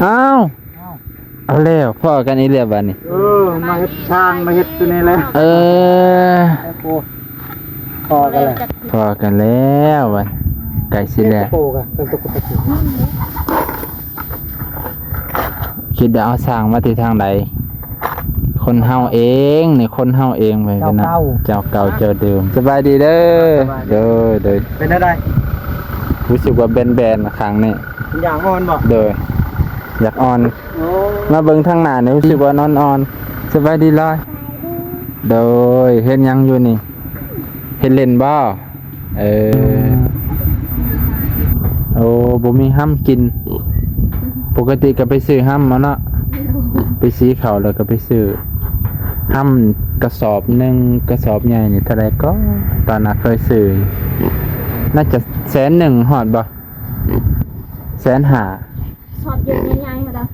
อ้าวเอาแล้วพ่อกันอีเรียบบัดนี้มาเฮ็ดช่างมาเฮ็ดตัวนี้แหละพอกันแล้วพอกันแล้วบัดไก่สิแล้วคิดว่าเอาสร้างมาที่ทางใดคนเฮาเองนี่คนเฮาเองไปกันนะเจ้าเก่าเจ้าเดิมสบายดีเด้อเด้อเป็นได้รู้สึกว่าแบนๆครั้งนี้อยากอ่อนบ่เด้ออยากอ่อนมาเบิ่งทางหน้านี่รู้สึกว่านอนอ่อนสบายดีลอยโดยเฮ็ดหยังอยู่นี่เฮ็ดเล่นบ่โอ้บ่มีห้ำกินปกติก็ไปซื้อห้ำมาเนาะไปซื้อข้าวแล้วก็ไปซื้อห้ำกระสอบนึงกระสอบใหญ่นี่เท่าไหร่ก็ตอนน่ะเคยซื้อน่าจะ100,000ฮอดบ่150,000ช็อตเยอะใหญ่ๆค่ะ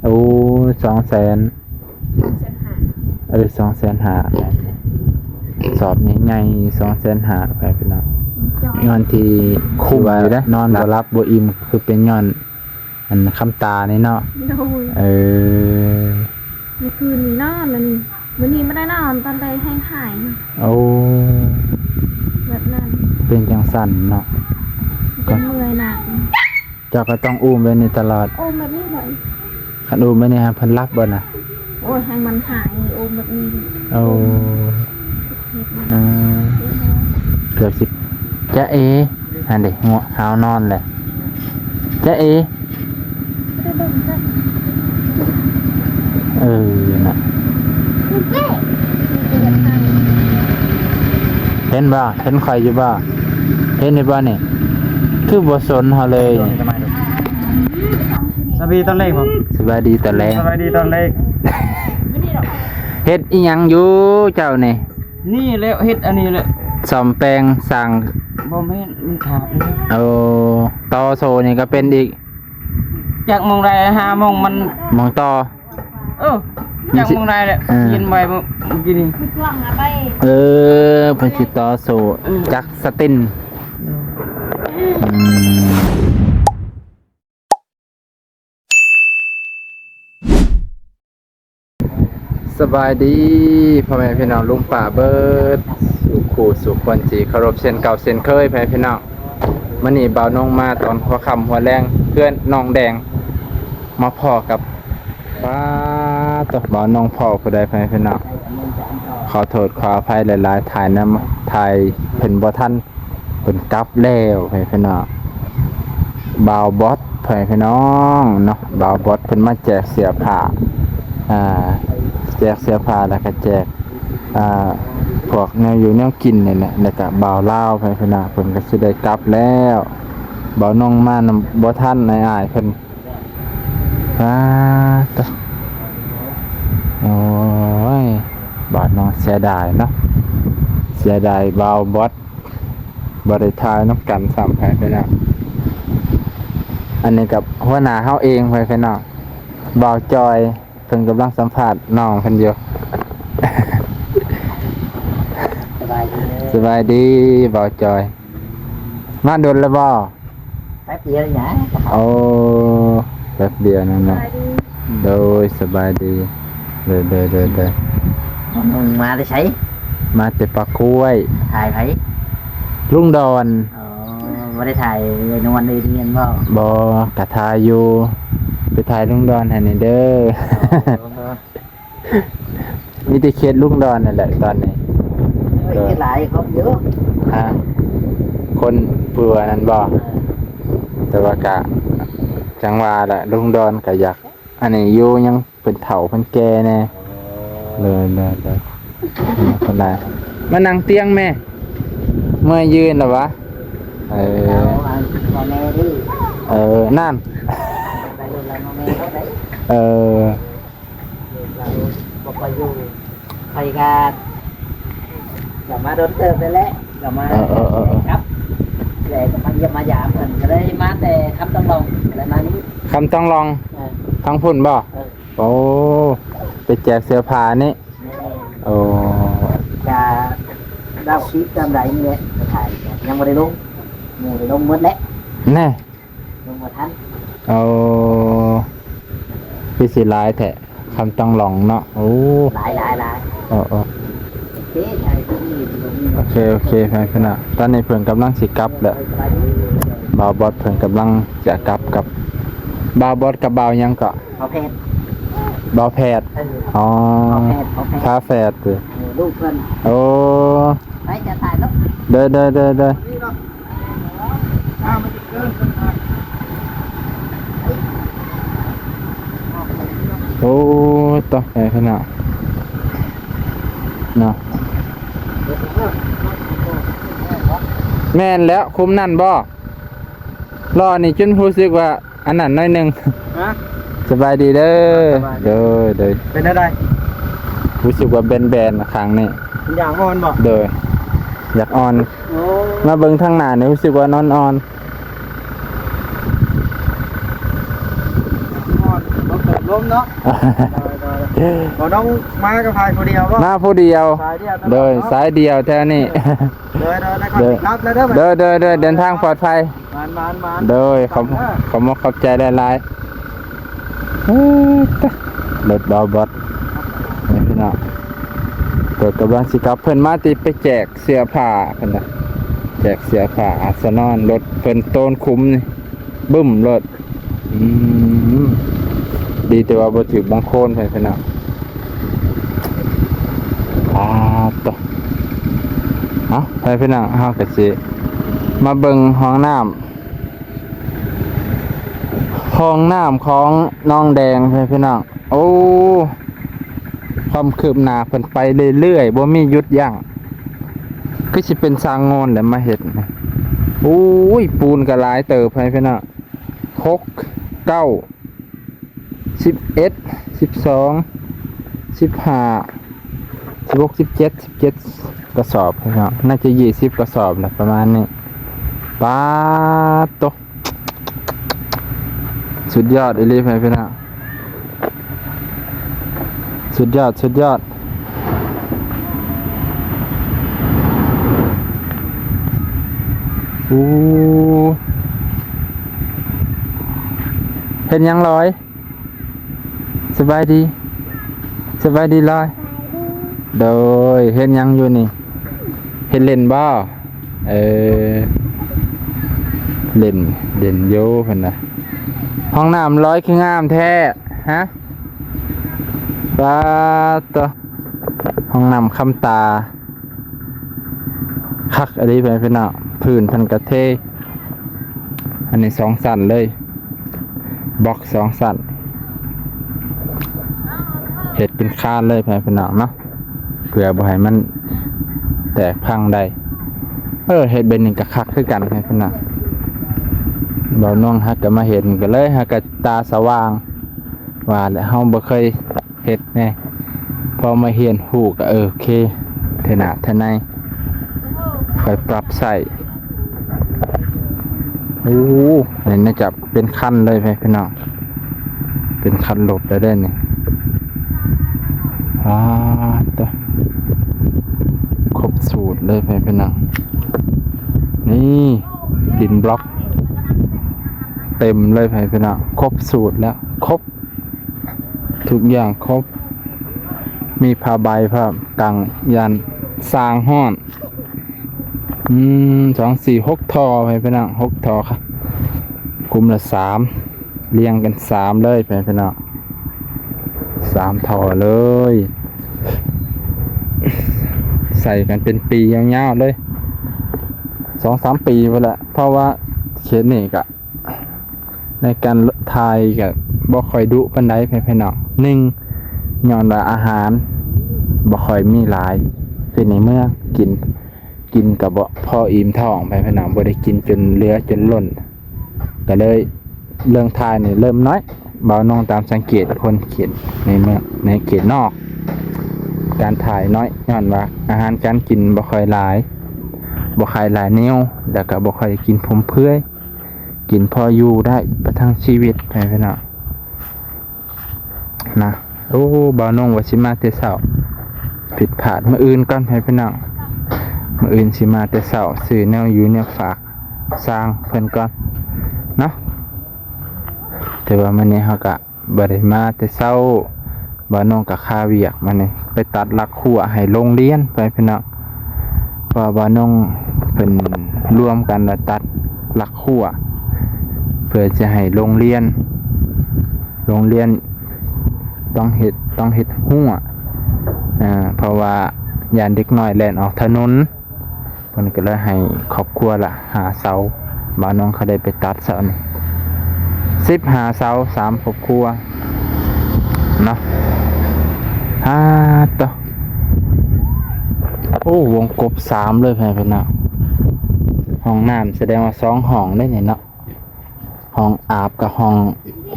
โอ้200,000 250,000สอบใหญ่ๆ250,000ไปพี่น้องนอนที่คุ้มอยู่นะนอนบ่รับบ่อิ่มคือเป็นย้อนอันคำตานี่เนาะเมื่อคืนนี้นอนแล้วนี่วันนี้ไม่ได้นอนตอนไปให้หายโอ้แบบนั้นเป็นจังสั่นเนาะเป็นเมื่อยหนักเจ้าก็ต้องอุ้มไว้นี่ตลอดอุ้มแบบนี้เลยคันอุ้มไว้นี่ฮะเพิ่นรับบ่น่ะโอ้ยให้มันหายอุ้มแบบนี้โอ้เกือบ10จ๊ะเออันเด็กหัวหาวนอนแหละจ๊ะเอน่ะเห็นบ่เห็นใครอยู่บ่เห็นในบ้านนี่คือบ่สนเฮาเลยสบายดีตอนแรกบ่สบายดีตอนแรกเฮ็ดอีหยังอยู่เจ้านี่นี่แล้วเฮ็ดอันนี้แหละซ่อมแปลงสร้างบ่แม่นมันขาดต่อโซนี่ก็เป็นอีกจากมองได้5โมงมันมองต่อจากมองได้แหละยินไว้เมื่อกี้นี่คือกล้องอะไปเพิ่นสิต่อโซจักสตินสบายดีพ่อแม่พี่น้องลุงป่าเบิดสู่คู่สู่คนจีเคารพเช่นเก่าเช่นเคยพ่อแม่พี่น้องมื้อนี้บ่าวน้องมาตอนหัวค่ำหัวแรงเพื่อนน้องแดงมาพ่อกับป้าตบ่าวน้องพ่อผู้ใดพ่อแม่พี่น้องขอโทษขออภัยหลายๆถ่ายเพิ่นบ่ทันเพิ่นกลับแล้วพ่อแม่พี่น้องบ่าวบอสพ่อแม่พี่น้องเนาะบ่าวบอสเพิ่นมาแจกเสื้อผ้าแจกเสื้อผ้าแล้วก็แจกพวกแนวอยู่แนวกินนี่แหละแล้วก็บ่าวลาวไปพุ่นน่ะเพิ่นก็สิได้กลับแล้วบ่าวน้องมานำบ่ทันอ้ายเพิ่นตะโอ้ยบาดน้องเสียดายเนาะเสียดายบ่าวบอสบ่ได้ทายนำกันซ้ำไปแล้วอันนี้กับหัวหน้าเฮาเองไปพุ่นน่ะบ่าวจอยเพิ่นกำลังสัมภาษณ์น้องเพิ่นอยู่สบายดีบ่าวจอยมาโดนแล้วบ่แป๊บเดียวหยังโอ้แป๊บเดียวนั่นน่ะโดยสบายดีเด้มึงมาได้ไสมาแต่ปากกล้วยถ่ายไผลุงดอนบ่ได้ถ่ายเลยนอนเลยเรียนบ่กะถ่ายอยู่ไปถ่ายลุงดอนให้นี่เด้อมีแต่เขตลุงดอนนั่นแหละตอนนี้เฮ็ดหลายครบเยอะคนเปื่อนั่นบ่แต่ว่ากะจังว่าแหละลุงดอนก็อยากอันนี้อยู่ยังเป็นเฒ่าเพิ่นแก่แน่เลยคนใดมานั่งเตียงแม่เมื่อยืนเหรอวะนั่นบอกไปอยู่ใครกันกลับมาโดนเติมไปแล้วกลับมาครับแต่มาเยี่ยมมาหยามกันก็ได้มาแต่คำต้องลองอะไรมานี้คำต้องลองทั้งพุ่นบ่โอ้ไปแจกเสื้อผ้านี่โอ้จะดาวคิดจำไรนี่แหละถ่ายยังไม่ได้ลงหมูได้ลงหมดแล้วแน่ลงหมดทัน เอาพี่สิหลายแท้คำต้องลองเนาะโอ้ หลาย โอ้โอ้ เจ๊ใช่ที่นี่ โอเคแฟนพี่น้องตอนนี้เพิ่นกำลังสิกลับแล้วบ่าวบอสเพิ่นกำลังจะกลับกับบ่าวบอสกับบ่าวหยังก็ เขาเพชร บ่าวแพทย์อ๋อ เขาเพชร พาแฝดเด้อ ลูกเพื่อน โอ้ ไปจะถ่ายแล้ว เด้อโอ้ต่อแฟนพี่น้องเนาะแม่นแล้วคุมนั่นบ่รอนี่จนรู้สึกว่าอันนั้นหน่อยหนึง ฮะ สบายดีเด้อ สบายดี เด้อ เป็นอะไร รู้สึกว่าแบนๆครั้งนี้ อย่างอ่อนบ่ เด้ออยากอ่อน โอ้ มาเบิ่งทางหน้านี่รู้สึกว่านอนอ่อน ต้องเติมลมเนาะพอน้องมากับพายคนเดียวบ่ มาผู้เดียว สายเดียว เด้อสายเดียวแท้นี่ เดินรับแล้วเด้อ เด้อเดินทางปลอดภัย มาน เด้อขอบใจหลายๆรถดาวบอสนี่พี่น้องเปิดกำลังสิกลับเพิ่นมาติไปแจกเสื้อผ้าเพิ่นน่ะแจกเสื้อผ้าอาสนอนรถเพิ่นโตนคุ้มนี่บึ้มรถดีแต่ว่าบ่ถึกบางโคนเพิ่นพี่น้องต่อเอาไปพี่น้องเฮาก็สิมาเบิ่งห้องน้ำของน้องแดงพี่น้องโอ้ความคืบหน้าเพิ่นไปเรื่อยๆบ่มีหยุดยั้งคือสิเป็นสร้างงอนแหละมาเฮ็ดนะโอ้ยปูนก็หลายเติบพี่น้อง6 9 11 12 15 16 17กระสอบพี่น้องน่าจะ20กระสอบแหละประมาณนี้ปาดโตสุดยอดอีหลีพี่น้องสุดยอดโอ้เห็นยังลอยสบายดีลอยโดยเห็นยังอยู่นี่เห็นเล่นบ่เล่นโยเพิ่นน่ะห้องน้ำร้อยคืองามแท้ฮะปาตัวห้องน้ำคำตาคักอะไรไปพี่น้องพื้นพันกระเทอันนี้2 สั่นเลยบล็อก2 สั่นเห็ดเป็นคานเลยพี่น้องเนาะเผื่อบ่ให้มันแตกพังได้เห็ดเป็นหนึ่งกระคักคือกันพี่น้องบ่น้องฮักก็มาเห็นก็เลยฮักก็ตาสว่างว่าแล้วเฮาบ่เคยเฮ็ดแน่พอมาเห็นฮู้ก็โอเคเถอะหน้าเถอะในค่อยปรับใส่โอ้นี่น่าจะเป็นคันเลยพี่น้องเป็นคันรถได้นี่ตัวครบสูตรเลยพี่น้องนี่ดินบล็อกเต็มเลยพี่น้องครบสูตรแล้วครบทุกอย่างครบมีผ้าใบผ้ากังยันสร้างห้อน2 4 6 ทอพี่น้อง6 ทอครับคุมละ3เรียงกัน3เลยพี่น้อง3 ทอเลยใส่กันเป็นปียาวๆเลย 2-3 ปีไปละเพราะว่าเขตนี่กะในการทายกับบ่ค่อยดุปานใดพี่น้อง1ย้อนว่าอาหารบ่ค่อยมีหลายคือในเมืองกินกับบ่พออิ่มท้องพี่น้องบ่ได้กินจนเหลือจนล้นก็เลยเรื่องทายนี่เริ่มน้อยบ่าวน้องตามสังเกตคนเขตในเมืองในเขตนอกการถ่ายน้อยย้อนว่าอาหารการกินบ่ค่อยหลายแนวแล้วก็บ่ค่อยกินผมเพื่อยกินพออยู่ได้ประทังชีวิตพี่น้องนะโอ้บ่าวน้องว่าสิมาแต่เช้าผิดพลาดมื้ออื่นก่อนพี่น้องมื้ออื่นสิมาแต่เช้าซื้อแนวอยู่แนวฝากสร้างเพิ่นก่อนเนาะ แต่ว่ามื้อนี้เฮาก็บ่ได้มาแต่เช้าบ่น้องก็ค่าเวียกมื้อนี้ไปตัดหลักขั้วให้โรงเรียนไปพี่น้องเพราะว่าบ่น้องเพิ่นรวมกันแล้วตัดหลักขั้วเพื่อจะให้โรงเรียนต้องเฮ็ดหัวเพราะว่ายานเด็กน้อยแล่นออกถนนเพิ่นก็เลยให้ครอบครัวละหาเสาบ่น้องเขาได้ไปตัดเสานี่10หาเสา3ครอบครัวเนาะต่อโอ้วงกบ3เลยพี่น้องห้องน้ำแสดงว่า2ห้องได้นี่เนาะห้องอาบกับห้อง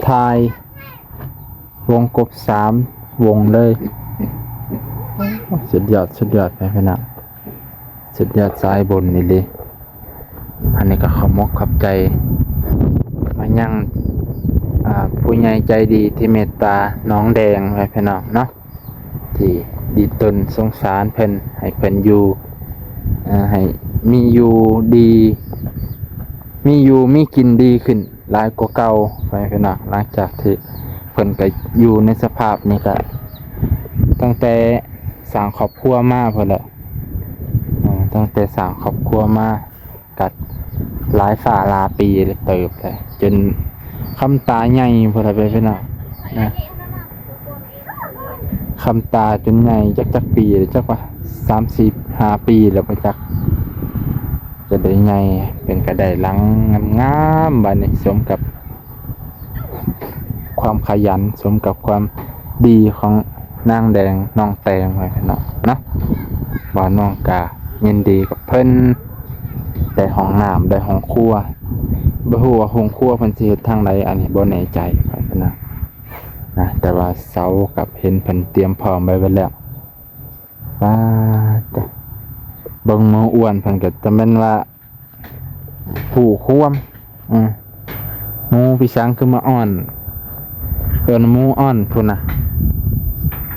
ทายวงกบ3วงเลยสุดยอดพี่น้องสุดยอดสายบนนี่เลยอันนี้ก็ขอบมกขอบใจมายังผู้ใหญ่ใจดีที่เมตตาน้องแดงไว้พี่น้องเนาะที่ดีตนสงสารเพิ่นให้เพิ่นอยู่ให้มีอยู่ดีมีกินดีขึ้นหลายกว่าเก่าไปพี่น้องหลังจากที่เพิ่นก็อยู่ในสภาพนี้ก็ตั้งแต่สร้างครอบครัวมาพุ่นแหละตั้งแต่สร้างครอบครัวมากัดหลายฝ่าลาปีเลยเติบเลยจนคำตาใหญ่พุ่นแหละไปพี่น้องนะคำตาจนใหญ่จักปีเลยจักว่า35 ปีแล้วไปจักจะได้ใหญ่เป็นกระไดหลังงามๆบัดนี้สมกับความขยันสมกับความดีของนางแดงน้องแตงไว้เนาะบ่น้องกายินดีกับเพิ่นได้ห้องน้ำได้ห้องครัวบ่ฮู้ว่าห้องครัวเพิ่นสิเฮ็ดทางใดอันนี้บ่แน่ใจไว้นะแต่ว่าเสากับเห็นเพิ่นเตรียมพร้อมไว้เบิดแล้วแต่เบิ่งหมูอ้วนเพิ่นก็จะแม่นว่าผู้ควมหมูพี่ช้างคือมาอ่อนเอิ้นหมูอ่อนพุ่นน่ะ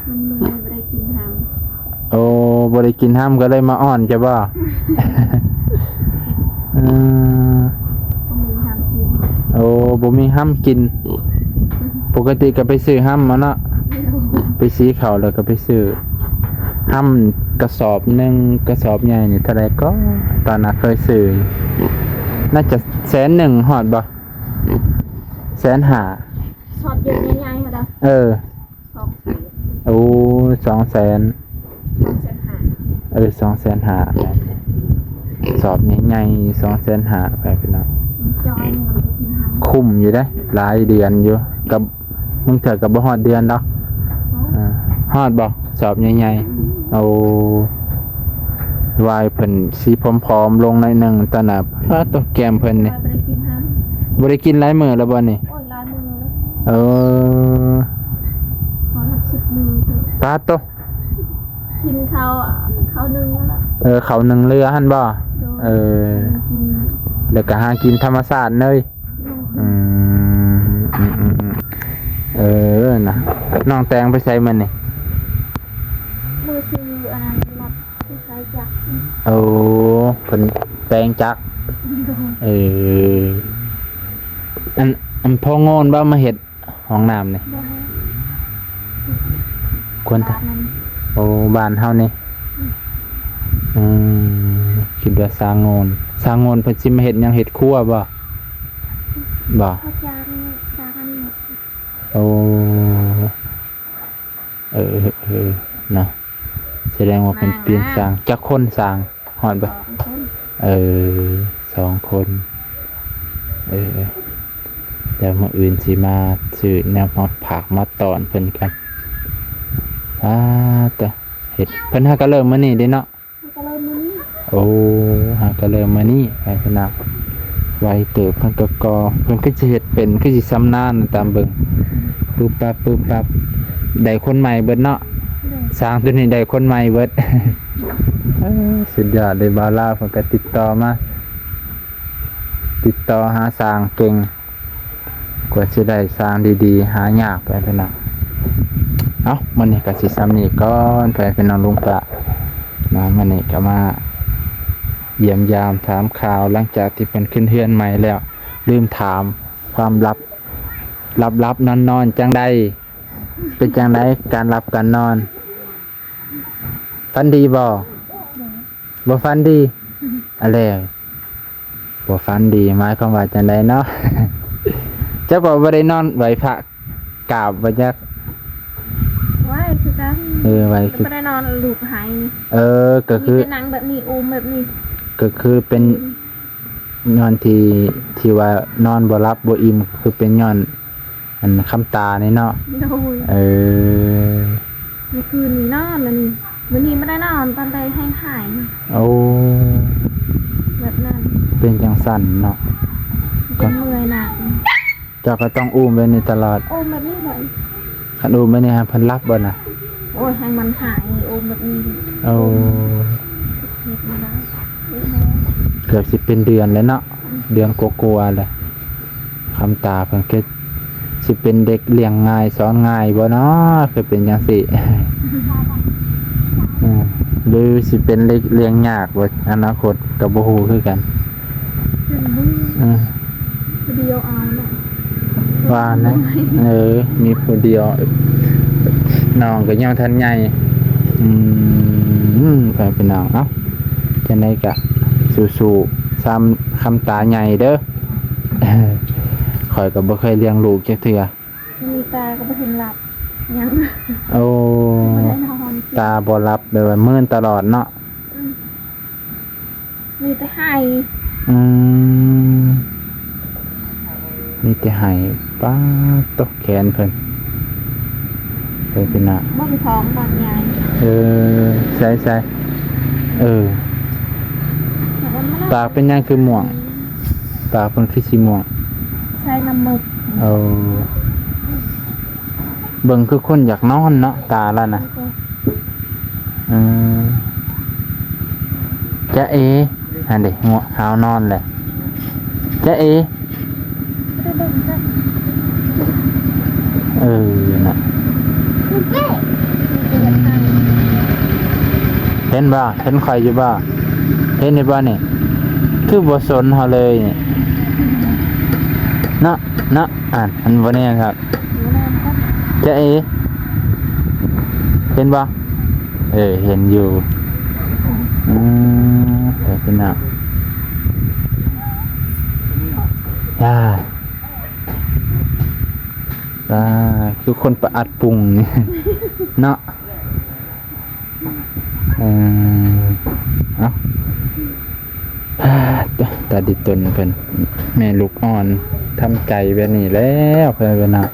มันบ่ได้กินหำ โอ้บ่ได้กินห้ำก็เลยมาอ่อนจ้ะบ่ บ่มีหำกิน โอ้บ่มีห้ำกิน ปกติก็ไปซื้อห้ำมาเนาะไปสีเขาแล้วก็ไปซื้อห้ำกระสอบหนึ่งกระสอบใหญ่นี่เท่าไรก็ตอนนั้นเคยซื้อน่าจะ100,000ฮอดบ่150,000สอดเยอะใหญ่ๆค่ะเด้อ200,000 โอ้200,000 250,000 250,000สอบใหญ่ๆ250,000ไปพี่น้อง จอยมันก็กินหำ คุ้มอยู่ได้หลายเดือนอยู่กับมึงเถอะกับบ่ฮอดเดือนดอกฮอดบ่สอบใหญ่ๆเอาวายเพิ่นสีพร้อมๆลงหน่อยนึงตอนน่ะตัวแก้มเพิ่นนี่ บ่ได้กินหำ บ่ได้กินหลายมื้อแล้วบ่นี่ โอ้ยลายมือแล้ว เออ พอทัก10มือ ตาโต กินข้าวนึงแล้ว เขาหนึ่งเรือหั่นบ่กิน แล้วก็หากินธรรมชาติเลยนะน้องแตงไปใส่มันนี่ มือซื้ออันนั้นรับที่ใช้จัก โอ้เพิ่นแปลงจักอันพ่อโงนบ่มาเฮ็ดห้องน้ำนี่ควรโอ้บ้านเฮานี่คิดว่าสร้างโงนเพิ่นสิมาเฮ็ดหยังเฮ็ดครัวบ่เขาจางอันนี้ โอ้เนาะแสดงว่าเป็นเปลี่ยนสร้างจักคนสร้างฮอดบ่2 คนเดี๋ยวมื้ออื่นสิมาซื้อแนวมาผักมาตอนเพิ่นกันแต่เฮ็ดเพิ่นหาก็เริ่มมื้อนี้เด้เนาะ ก็เลยมื้อนี้ โอ้หาก็เริ่มมื้อนี้ไปพี่น้องไวเติบเพิ่นก็เพิ่นก็สิเฮ็ดเป็นคือสิชำนาญตามเบิ่งปึ๊บปั๊บได้คนใหม่เบิดเนาะสร้างตัวนี้ได้คนใหม่เบิด สุดยอดเลยบาลาเพิ่นก็ติดต่อหาสร้างเก่งกว่าสิได้สร้างดีๆหายากไปพี่น้องมื้อนี้ก็สิซ้ำนี้ก่อนไปพี่น้องลุงปะมื้อนี้ก็มาเยี่ยมยามถามข่าวหลังจากที่เพิ่นขึ้นเฮือนใหม่แล้วลืมถามความลับ รับนอนจังใดเป็นจังไดการรับการนอนฝันดีบ่ฝันดีอะไรบ่ฝันดีหมายความว่าจังไดเนาะ เจ้าบ่ได้นอนไหวพระกราบบ่จัก ไว้คือกัน ไหวคือ ไม่ได้นอนลูกหาย ก็ มี คือ แต่หนังแบบนี้อูมแบบนี้ ก็คือเป็นย้อนที่ว่านอนบ่หลับบ่อิ่มคือเป็นย้อนอันคำตานี่เนาะ โดย เมื่ เมื่อคืนนี้นอนแล้วนี่วันนี้ไม่ได้นอนตอนใดให้หาย โอ้ แบบนั้น เป็นจังสั่นเนาะ เป็นเมื่อยหนัก เจ้าก็ต้องอุ้มไว้นี่ตลอด โอมแบบนี้เลย คันอุ้มไว้นี่ฮะเพิ่นรับบ่น่ะ โอ้ยให้มันหายโอมแบบนี้ โอ้ เห็ดไม่ได้ เกือบสิเป็นเดือนแล้วเนาะเดือนกว่าๆแล้วคำตาเพิ่นก็สิเป็นเด็กเลี้ยงง่ายสอนง่ายบ่เนาะคือเป็นจังซี่ หรือสิเป็นเล็กเลี้ยงยากว่าอนาคตกับบ่ฮู้คือกัน เป็นมือเดียวเอาเนาะ ว่านะมีผู้เดียวน้องก็ยังทันใหญ่ไปเป็นน้องเอ้าจังได๋ก็สู้ๆซ้ำคำตาใหญ่เด้อ ข่อยก็บ่เคยเลี้ยงลูกจักเทื่อ มีตาก็ไม่เห็นหลับยัง โอ้ ไม่ได้นอน ตาบ่รับแบบว่ามื้นตลอดเนาะ มีแต่ให้ อืมมีแต่ให้ป้าตกแขนเพิ่นเป็นน่ะ บ้องท้องบางใหญ่ ใช่ปากเป็นยังคือม่วงปากเป็นคือสีม่วง ใช้น้ำมึก เบิ่งคือคนอยากนอนเนาะตาแล้วนะจ๊ะเออันเด็กงัวหาวนอนแหละจ๊ะเอน่ะเห็นบ่เห็นใครอยู่บ่เห็นในบ้านนี่คือบ่สนเฮาเลยนี่เนาะอันบ่แน่ครับจ๊ะเอเห็นบ่เห็นอยู่เป็นน่ะคือคนประอัดปรุงนี่ เนาะเอ้าตาดิตนเพิ่นแม่ลูกอ่อนทำใจแบบนี้แล้วเพิ่นว่าน่ะ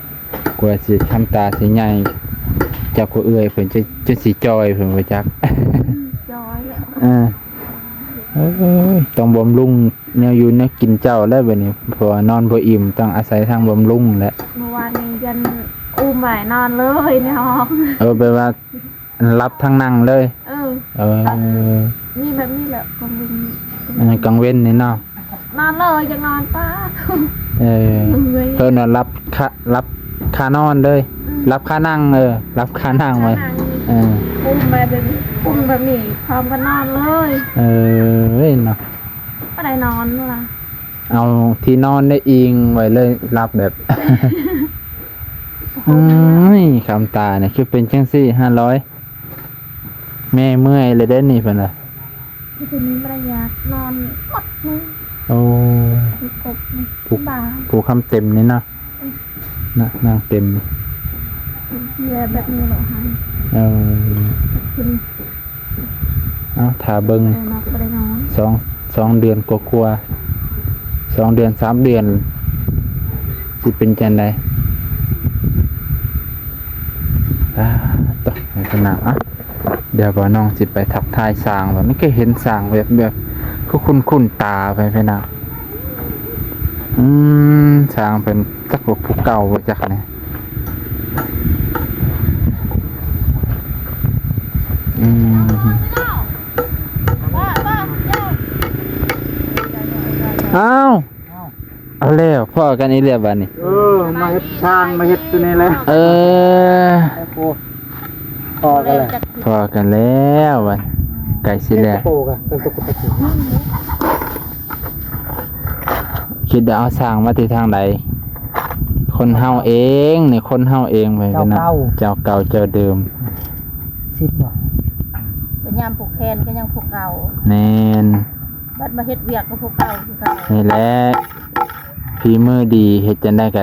กลัวสิทำตาสิใหญ่เจ้าก็เอื้อยเพิ่นจะสิจอยเพิ่นว่าจัก จอยแล้ว ต้องบำรุงแนวอยู่แนวกินเจ้าแล้วบัดนี้เพราะว่านอนบ่อิ่มต้องอาศัยทางบำรุงแหละ เมื่อวานนี้ยันอุ้มไหวนอนเลยในห้อง แปลว่ารับทั้งนั่งเลยนี่แบบนี้แหละกำลัง กลางเว้นนี่เนาะ นอนเลยยังนอนป้า เพิ่นว่ารับค่านอนเลยรับค่านั่งรับค่านั่งไว้อุ้มแบบนี้พร้อมกันนอนเลยเนาะ ก็ได้นอนล่ะ เอาที่นอนได้อิงไว้เลยรับแบบคำตาเนี่ยคือเป็นจังซี่500แม่เมื่อยเลยได้นี่เพิ่นน่ะ คืนนี้ไม่ได้อยากนอนหมดเลย โอ้ผูกคำเต็มนี่เนาะนางเต็ม เสียแบบนี้เหรอฮะเอาถ้าเบิ่ง2 เดือนกว่าๆ2 เดือน3 เดือนสิเป็นจังไดต่อให้ขนาดเดี๋ยวบ่น้องสิไปทักทายสร้างว่ามันก็เห็นสร้างแบบคือคุ้นตาไปนะสร้างเป็นจักผู้เก่าว่าจักเนี่ยเอาแล้วพ่อกันอีเรียบบัดนี้มาเฮ็ดช่างมาเฮ็ดตัวนี้เลยพอกันแล้วบัดไก่สิแล้วคิดว่าเอาสร้างมาที่ทางใด คนเฮาเองนี่คนเฮาเองไปกันนะเจ้าเก่าเจ้าเดิม 10บ่ เป็นยามผูกแขนก็ยังผูกเก่า แน่น บัดมาเฮ็ดเวียกก็ผูกเก่าคือเก่า นี่แหละฝีมือดีเฮ็ดจังได้ก็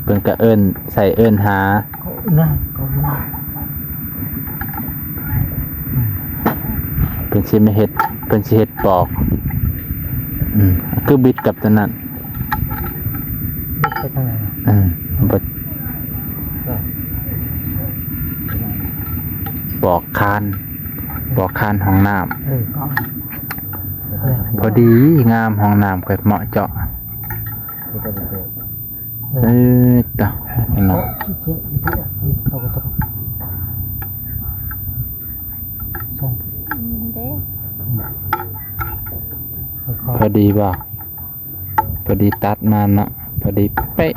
เพิ่นก็เอิ้นใส่เอิ้นหา นะก็มา เพิ่นสิมาเฮ็ดเพิ่นสิเฮ็ดปอกคือบิดกับตัวนั้น ไปทางไหน บ่ปอกคานห้องน้ำ ก็ พอดีงามห้องน้ำก็เหมาะเจาะต่อพี่น้อง เขาก็ต้องส่ง เด้ พอดีบ่พอดีตัดมาเนาะพอดีเป๊ะ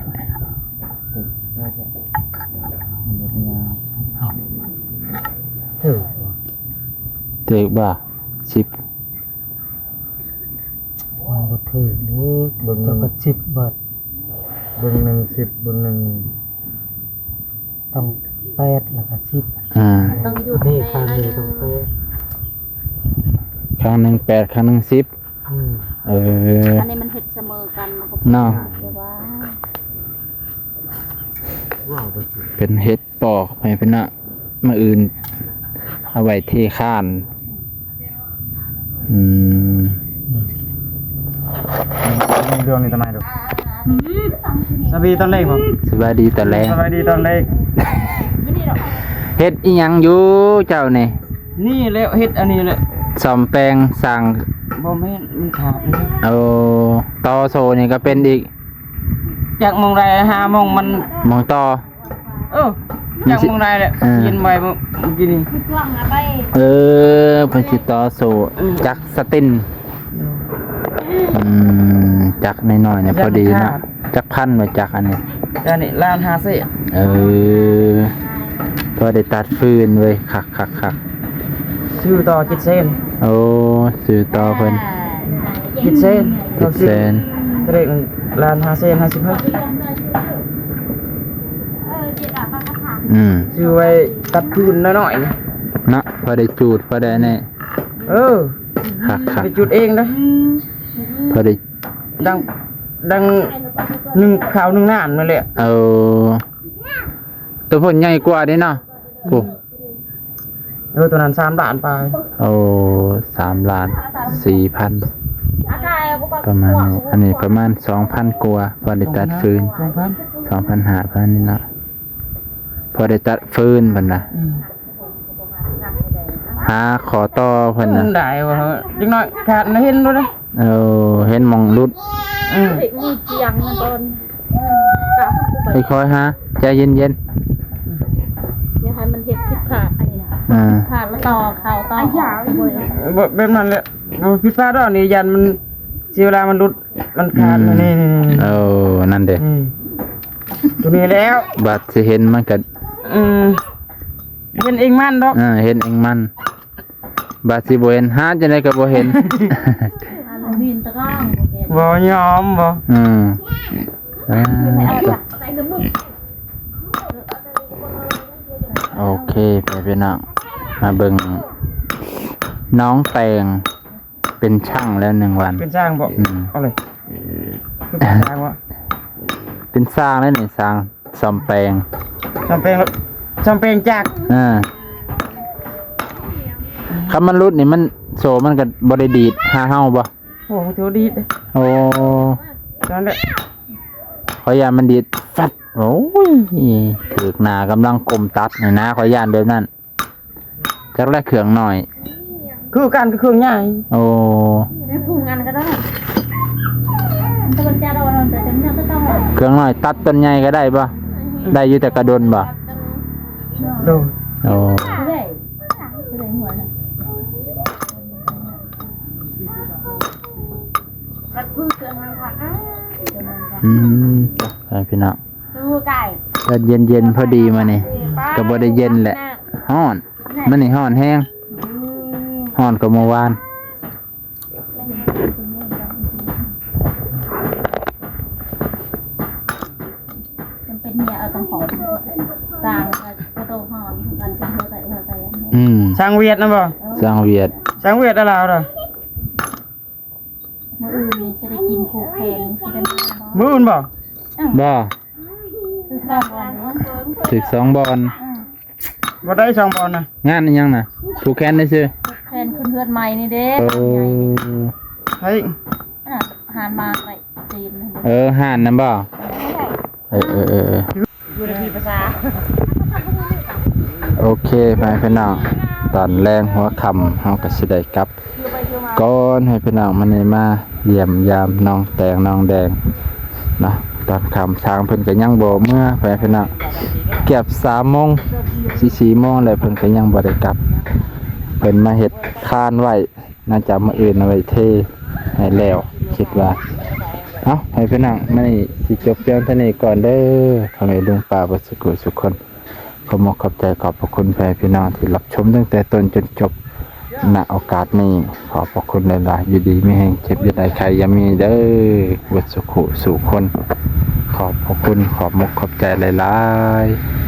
เจอบ่ชิป มันก็ถือนี่เบิ่งจะก็10 บาทเบิ่งหนึ่ง10เบิ่งหนึ่งต้อง8แล้วก็10 ต้องหยุด นี่ข้างหนึ่งต้อง8 ครั้งหนึ่ง8ครั้งหนึ่ง10อันนี้มันเฮ็ดเสมอกันมันก็ เนาะ เดี๋ยวว่า ว้าวไปสิ เป็นเฮ็ดปอกไปเป็นน่ะมาอื่นเอาไว้เทข้านเรื่องนี้ทำไมดูสวัสดีตอนเล็กผม สวัสดีตอนแรก สวัสดีตอนเล็ก เฮ็ดอีหยังอยู่เจ้านี่ นี่แล้วเฮ็ดอันนี้แหละ ซ่อมแปลงสั่ง บ่แม่นมันขาดเลย เอาต่อโซนี่ก็เป็นอีก จากมองไรหามองมัน มองต่อ จากมองไรแหละยินไว้เมื่อกี้นี่ คือช่วงนะไป เพิ่นสิต่อโซจักสตินจักน้อยๆเนี่ยพอดีนะจักพันไว้จักอันนี้ อันนี้ล้าน5เศษ พอได้ตัดฟืนเว้ยคัก ชื่อต่อ7เส้น โอ้ซื้อต่อเพิ่น 7เส้น 10 เซน เล็กล้าน5เส้น55ชื่อไว้ตัดพื้นน้อยๆนะ เนาะพอได้จูดพอได้แน่คัก ไปจุดเองนะ พอได้ ดังหนึ่งข่าวหนึ่งน้ำนั่นแหละ ตัวเพิ่นใหญ่กว่าเด้เนาะโอ้ ตัวนั้น3 ล้านไป 3 ล้าน 4,000 ประมาณนี้อันนี้ประมาณ 2,000 กว่าพอได้ตัดฟืน 2,500นี่เนาะพอได้ตัดฟืนเพิ่นน่ะหาขอต่อเพิ่นน่ะ ได้วะจังน้อยขาดนะเห็นด้วยนะ เห็นหมองรุด เด็กมีเสียงนะตอน ค่อยๆฮะใจเย็น อย่าให้มันเฮ็ดผิดพลาดอันนี้พลาดแล้วต่อข่าวต่อยาวเลย แบบนั้นแหละเอาพิซซ่าดอกนี่ยันมันเสียเวลามันรุดมันขาดนี่ นั่นเด้ ตัวนี้แล้ว บัดสิเห็นมันก็ เห็นเองมันดอก เห็นเองมันบัดสิบ่เห็นหาจังได๋ก็บ่เห็น บินตะก้อง บ่ยอมบ่ โอเคไปพี่น้องมาเบิ่งน้องแตงเป็นช่างแล้ว1 วัน เป็นสร้างบ่เอาเลยคือเป็นสร้างวะ เป็นสร้างแล้วนี่สร้างซ่อมแปลง จำเป็นจาก คำมันรุดนี่มันโซมันก็บ่ได้ดีดหาเฮาบ่ โอ้โหเท่าดีเลย โอ้ นั่นแหละ ขอยานมันดีดฟัดโอ้ยถึกหน้ากำลังกลมตัดนี่นะขอยานแบบนั้นจักแรกเครื่องหน่อย คือการเครื่องใหญ่ โอ้ ไม่พูดงานก็ได้ตะวันจ้าเราแต่จะไม่ต้อง เครื่องหน่อยตัดต้นใหญ่ก็ได้บ่ได้อยู่แต่กระดนบ่ ดู โอ้ ได้ได้หัวนะรัดพืชเกินทางผักไปพี่น้อง ดูไก่ ก็เย็นพอดีมานี่ก็บ่ได้เย็นแหละฮ้อนมันนี่ฮ้อนแห้งฮ้อนกว่าเมื่อวาน เอาต้องของต่างก็โตหอมกันเป็นหัวใจ สร้างเวียดนะบ่ สร้างเวียด สร้างเวียดอะไรเหรอ มื้ออื่นนี่จะได้กินผูกแขนที่เป็น มื้ออื่นบ่ บ่ คือข้าววันเนาะ ถึก2บอล บ่ได้2บอลนะ งานอีหยังน่ะผูกแขนได้ซื่อ แทนคุณเพื่อนใหม่นี่เด้ เออ เฮ้ย หานมาไปจีน ห่านนํบ่เออ อยู่ในภาษา โอเคไปพี่น้องตอนแรงหัวค่ำเฮาก็สิได้กลับก่อนให้พี่น้องมานี่มาเยี่ยมยามน้องแตงน้องแดงเนาะตอนค่ำทางเพิ่นก็ยังบ่เมื่อไปพี่น้องเกือบ3 โมง4 โมงแล้วเพิ่นก็ยังบ่ได้กลับเพิ่นมาเฮ็ดคานไว้น่าจะมื้ออื่นเอาไว้เทให้แล้วคิดว่าเอ้าให้พี่น้องมานี่สิจบเพียงเท่านี้ก่อนเด้อขอให้ลุงป้าบ่สุขสุขคนขอบใจขอบพระคุณแฟนพี่น้องที่รับชมตั้งแต่ต้นจนจบณโอกาสนี้ขอบพระคุณหลายๆอยู่ดีไม่แห้งเจ็บอยู่ใดใครอย่ามีเด้อวัดสุขสู่คนขอบพระคุณขอบมุกขอบใจหลายๆ